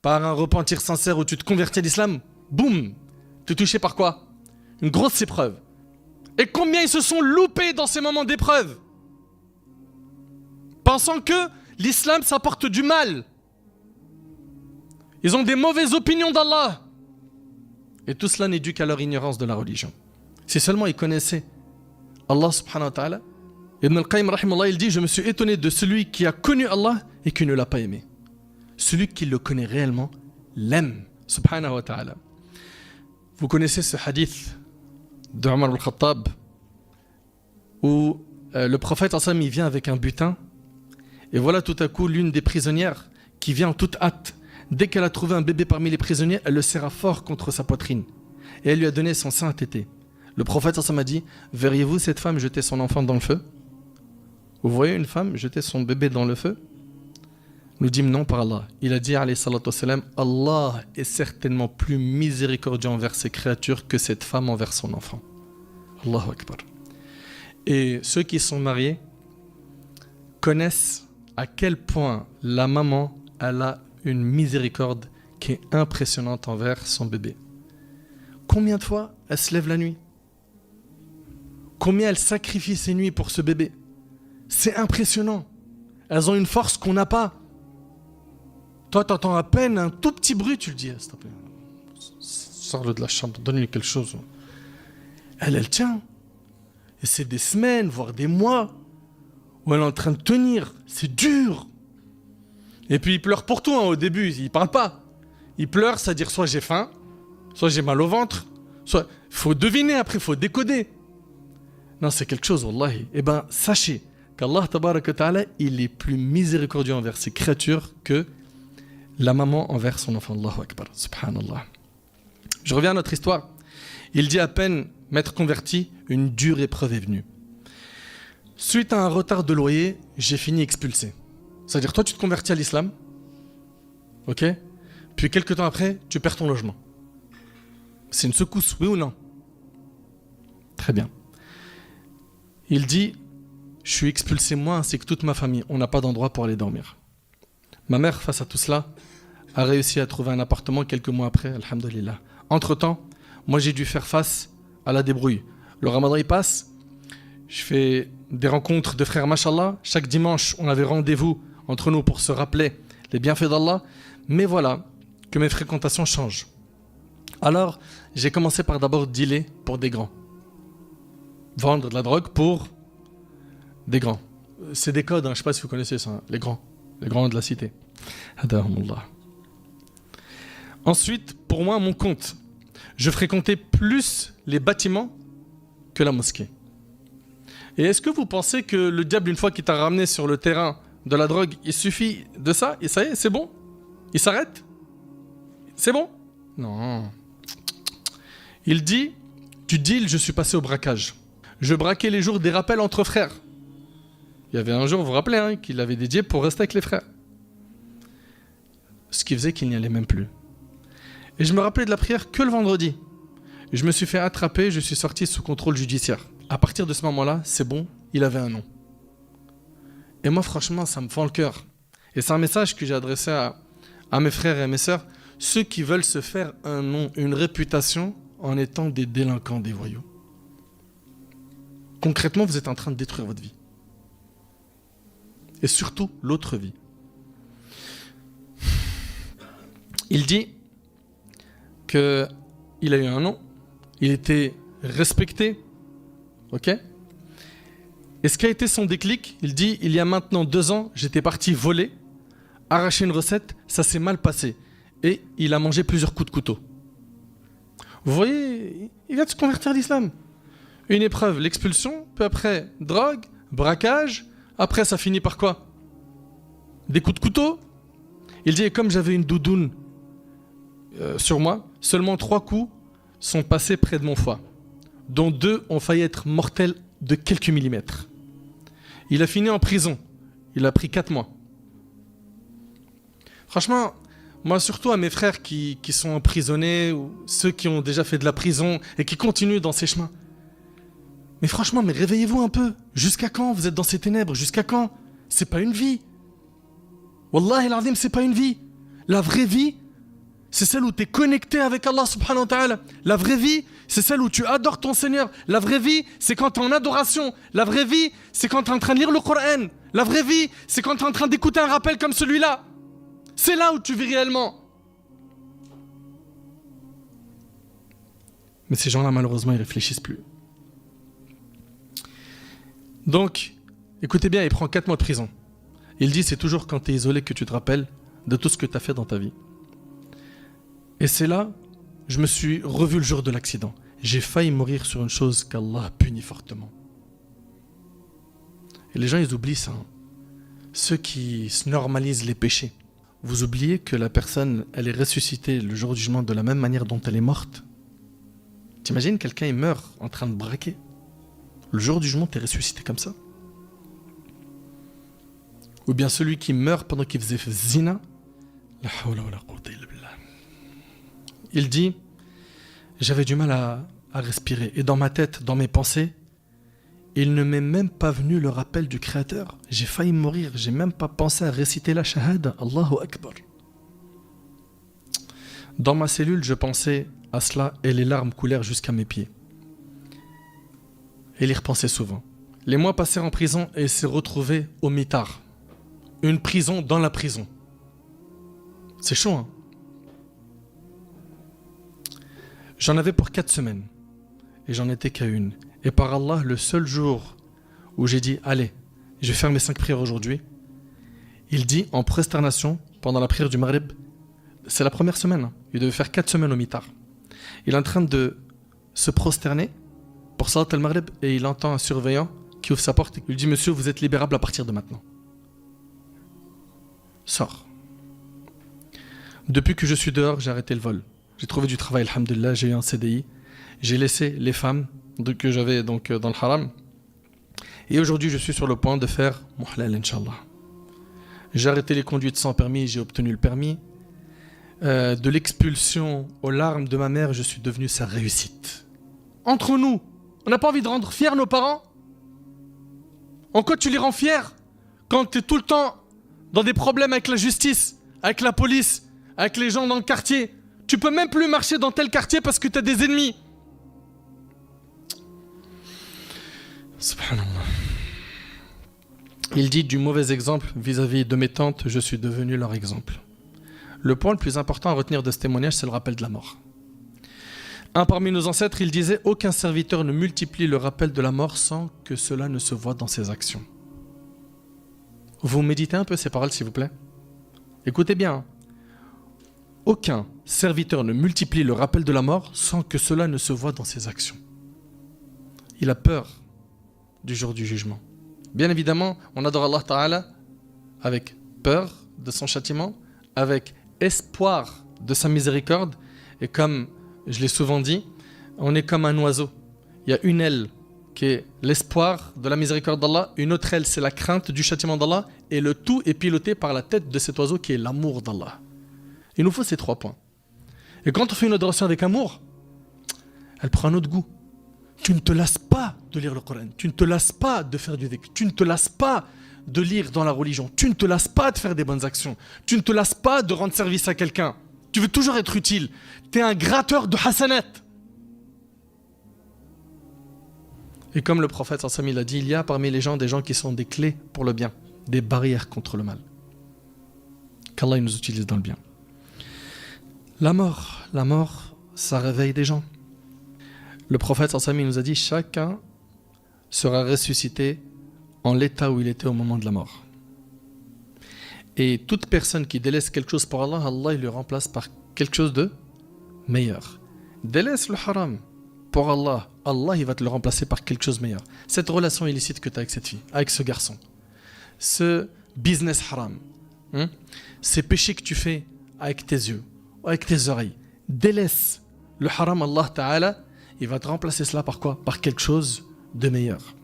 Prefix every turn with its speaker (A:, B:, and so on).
A: par un repentir sincère où tu te convertis à l'islam, boum, tu es touché par quoi? Une grosse épreuve. Et combien ils se sont loupés dans ces moments d'épreuve, pensant que l'islam ça apporte du mal. Ils ont des mauvaises opinions d'Allah. Et tout cela n'est dû qu'à leur ignorance de la religion. Si seulement ils connaissaient Allah subhanahu wa ta'ala, Ibn al-Qayyim rahimahullah, il dit, je me suis étonné de celui qui a connu Allah et qui ne l'a pas aimé. Celui qui le connaît réellement l'aime, subhanahu wa ta'ala. Vous connaissez ce hadith de Omar al-Khattab où le prophète il vient avec un butin et voilà tout à coup l'une des prisonnières qui vient en toute hâte. Dès qu'elle a trouvé un bébé parmi les prisonniers, elle le serra fort contre sa poitrine et elle lui a donné son sein à téter. Le prophète m'a dit, verriez-vous cette femme jeter son enfant dans le feu? Vous voyez une femme jeter son bébé dans le feu? Nous dîmes non par Allah. Il a dit, alayhi salatu wassalam, Allah est certainement plus miséricordieux envers ses créatures que cette femme envers son enfant. Allahu Akbar. Et ceux qui sont mariés connaissent à quel point la maman elle a une miséricorde qui est impressionnante envers son bébé. Combien de fois elle se lève la nuit? Combien elle sacrifie ses nuits pour ce bébé? C'est impressionnant. Elles ont une force qu'on n'a pas. Toi, tu entends à peine un tout petit bruit, tu le dis, s'il te plaît, sors-le de la chambre, donne-lui quelque chose. Elle tient. Et c'est des semaines, voire des mois, où elle est en train de tenir. C'est dur. Et puis il pleure pour tout, au début, il parle pas. Il pleure, c'est-à-dire soit j'ai faim, soit j'ai mal au ventre, soit... Il faut deviner après, il faut décoder. Non, c'est quelque chose, wallahi. Eh bien, sachez qu'Allah, tabaraka ta'ala, il est plus miséricordieux envers ses créatures que la maman envers son enfant. Allahu Akbar, subhanallah. Je reviens à notre histoire. Il dit à peine m'être converti, une dure épreuve est venue. Suite à un retard de loyer, j'ai fini expulsé. C'est-à-dire, toi, tu te convertis à l'islam, ok? Puis quelques temps après, tu perds ton logement. C'est une secousse, oui ou non? Très bien. Il dit, je suis expulsé moi ainsi que toute ma famille. On n'a pas d'endroit pour aller dormir. Ma mère, face à tout cela, a réussi à trouver un appartement quelques mois après, alhamdoulilah. Entre-temps, moi j'ai dû faire face à la débrouille. Le ramadan il passe, je fais des rencontres de frères mashallah. Chaque dimanche, on avait rendez-vous entre nous pour se rappeler les bienfaits d'Allah. Mais voilà que mes fréquentations changent. Alors, j'ai commencé par d'abord dealer pour des grands. Vendre de la drogue pour des grands. C'est des codes, je ne sais pas si vous connaissez ça, les grands de la cité. Hadahumullah. Ensuite, pour moi, mon compte, je fréquentais plus les bâtiments que la mosquée. Et est-ce que vous pensez que le diable, une fois qu'il t'a ramené sur le terrain de la drogue, il suffit de ça et ça y est, c'est bon? Il s'arrête? C'est bon? Non. Il dit, du deal, je suis passé au braquage. Je braquais les jours des rappels entre frères. Il y avait un jour, vous vous rappelez, qu'il avait dédié pour rester avec les frères. Ce qui faisait qu'il n'y allait même plus. Et je me rappelais de la prière que le vendredi. Je me suis fait attraper, je suis sorti sous contrôle judiciaire. À partir de ce moment-là, c'est bon, il avait un nom. Et moi, franchement, ça me fend le cœur. Et c'est un message que j'ai adressé à mes frères et à mes sœurs. Ceux qui veulent se faire un nom, une réputation en étant des délinquants, des voyous. Concrètement, vous êtes en train de détruire votre vie. Et surtout, l'autre vie. Il dit qu'il a eu un nom, il était respecté, ok? Et ce qui a été son déclic, il dit, il y a maintenant 2 ans, j'étais parti voler, arracher une recette, ça s'est mal passé. Et il a mangé plusieurs coups de couteau. Vous voyez, il vient de se convertir à l'islam. Une épreuve, l'expulsion, puis après, drogue, braquage, après ça finit par quoi? Des coups de couteau. Il dit, et comme j'avais une doudoune sur moi, seulement 3 coups sont passés près de mon foie, dont 2 ont failli être mortels de quelques millimètres. Il a fini en prison. Il a pris 4 mois. Franchement, moi surtout à mes frères qui sont emprisonnés, ou ceux qui ont déjà fait de la prison et qui continuent dans ces chemins. Mais franchement, mais réveillez-vous un peu. Jusqu'à quand vous êtes dans ces ténèbres? Jusqu'à quand? C'est pas une vie. Wallahi al-azim, c'est pas une vie. La vraie vie, c'est celle où tu es connecté avec Allah subhanahu wa ta'ala. La vraie vie, c'est celle où tu adores ton Seigneur. La vraie vie, c'est quand tu es en adoration. La vraie vie, c'est quand tu es en train de lire le Coran. La vraie vie, c'est quand tu es en train d'écouter un rappel comme celui-là. C'est là où tu vis réellement. Mais ces gens-là, malheureusement, ils ne réfléchissent plus. Donc, écoutez bien, il prend 4 mois de prison. Il dit, c'est toujours quand tu es isolé que tu te rappelles de tout ce que tu as fait dans ta vie. Et c'est là, je me suis revu le jour de l'accident. J'ai failli mourir sur une chose qu'Allah punit fortement. Et les gens, ils oublient ça. Ceux qui se normalisent les péchés. Vous oubliez que la personne, elle est ressuscitée le jour du jugement de la même manière dont elle est morte. T'imagines, quelqu'un, il meurt en train de braquer. Le jour du jugement, t'es ressuscité comme ça. Ou bien celui qui meurt pendant qu'il faisait zina. La hawla wa la quwwata illa billah. Il dit, j'avais du mal à respirer. Et dans ma tête, dans mes pensées, il ne m'est même pas venu le rappel du Créateur. J'ai failli mourir. J'ai même pas pensé à réciter la shahada. Allahu Akbar. Dans ma cellule, je pensais à cela et les larmes coulèrent jusqu'à mes pieds. Et il y repensait souvent. Les mois passèrent en prison et il s'est retrouvé au mitard. Une prison dans la prison. C'est chaud, hein? J'en avais pour 4 semaines. Et j'en étais qu'à une. Et par Allah, le seul jour où j'ai dit, allez, je vais faire mes 5 prières aujourd'hui, il dit en prosternation, pendant la prière du Maghrib, c'est la première semaine, hein, il devait faire 4 semaines au mitard. Il est en train de se prosterner pour Salat al-Maghrib et il entend un surveillant qui ouvre sa porte et lui dit, monsieur, vous êtes libérable à partir de maintenant. Sors. Depuis que je suis dehors, j'ai arrêté le vol. J'ai trouvé du travail, alhamdulillah, j'ai eu un CDI. J'ai laissé les femmes que j'avais donc dans le haram. Et aujourd'hui, je suis sur le point de faire mon halal, Inch'Allah. J'ai arrêté les conduites sans permis, j'ai obtenu le permis. De l'expulsion aux larmes de ma mère, je suis devenu sa réussite. Entre nous, on n'a pas envie de rendre fiers nos parents? En quoi tu les rends fiers quand tu es tout le temps dans des problèmes avec la justice, avec la police, avec les gens dans le quartier? Tu peux même plus marcher dans tel quartier parce que tu as des ennemis. Subhanallah. Il dit du mauvais exemple vis-à-vis de mes tantes, je suis devenu leur exemple. Le point le plus important à retenir de ce témoignage, c'est le rappel de la mort. Un parmi nos ancêtres, il disait « Aucun serviteur ne multiplie le rappel de la mort sans que cela ne se voie dans ses actions. » Vous méditez un peu ces paroles, s'il vous plaît. Écoutez bien. Aucun serviteur ne multiplie le rappel de la mort sans que cela ne se voie dans ses actions. Il a peur du jour du jugement. Bien évidemment, on adore Allah Ta'ala avec peur de son châtiment, avec espoir de sa miséricorde. Et comme je l'ai souvent dit, on est comme un oiseau. Il y a une aile qui est l'espoir de la miséricorde d'Allah, une autre aile c'est la crainte du châtiment d'Allah, et le tout est piloté par la tête de cet oiseau qui est l'amour d'Allah. Il nous faut ces 3 points. Et quand on fait une adoration avec amour, elle prend un autre goût. Tu ne te lasses pas de lire le Coran, tu ne te lasses pas de faire du dhikr, tu ne te lasses pas de lire dans la religion, tu ne te lasses pas de faire des bonnes actions, tu ne te lasses pas de rendre service à quelqu'un. Tu veux toujours être utile. Tu es un gratteur de hasanat. Et comme le prophète sallallahu alayhi wa sallam a dit, il y a parmi les gens des gens qui sont des clés pour le bien, des barrières contre le mal. Qu'Allah nous utilise dans le bien. La mort, ça réveille des gens. Le prophète sallallahu alayhi wa sallam nous a dit, chacun sera ressuscité en l'état où il était au moment de la mort. Et toute personne qui délaisse quelque chose pour Allah, Allah il le remplace par quelque chose de meilleur. Délaisse le haram pour Allah, Allah il va te le remplacer par quelque chose de meilleur. Cette relation illicite que tu as avec cette fille, avec ce garçon, ce business haram, ces péchés que tu fais avec tes yeux, avec tes oreilles, délaisse le haram, Allah Ta'ala, il va te remplacer cela par quoi? Par quelque chose de meilleur.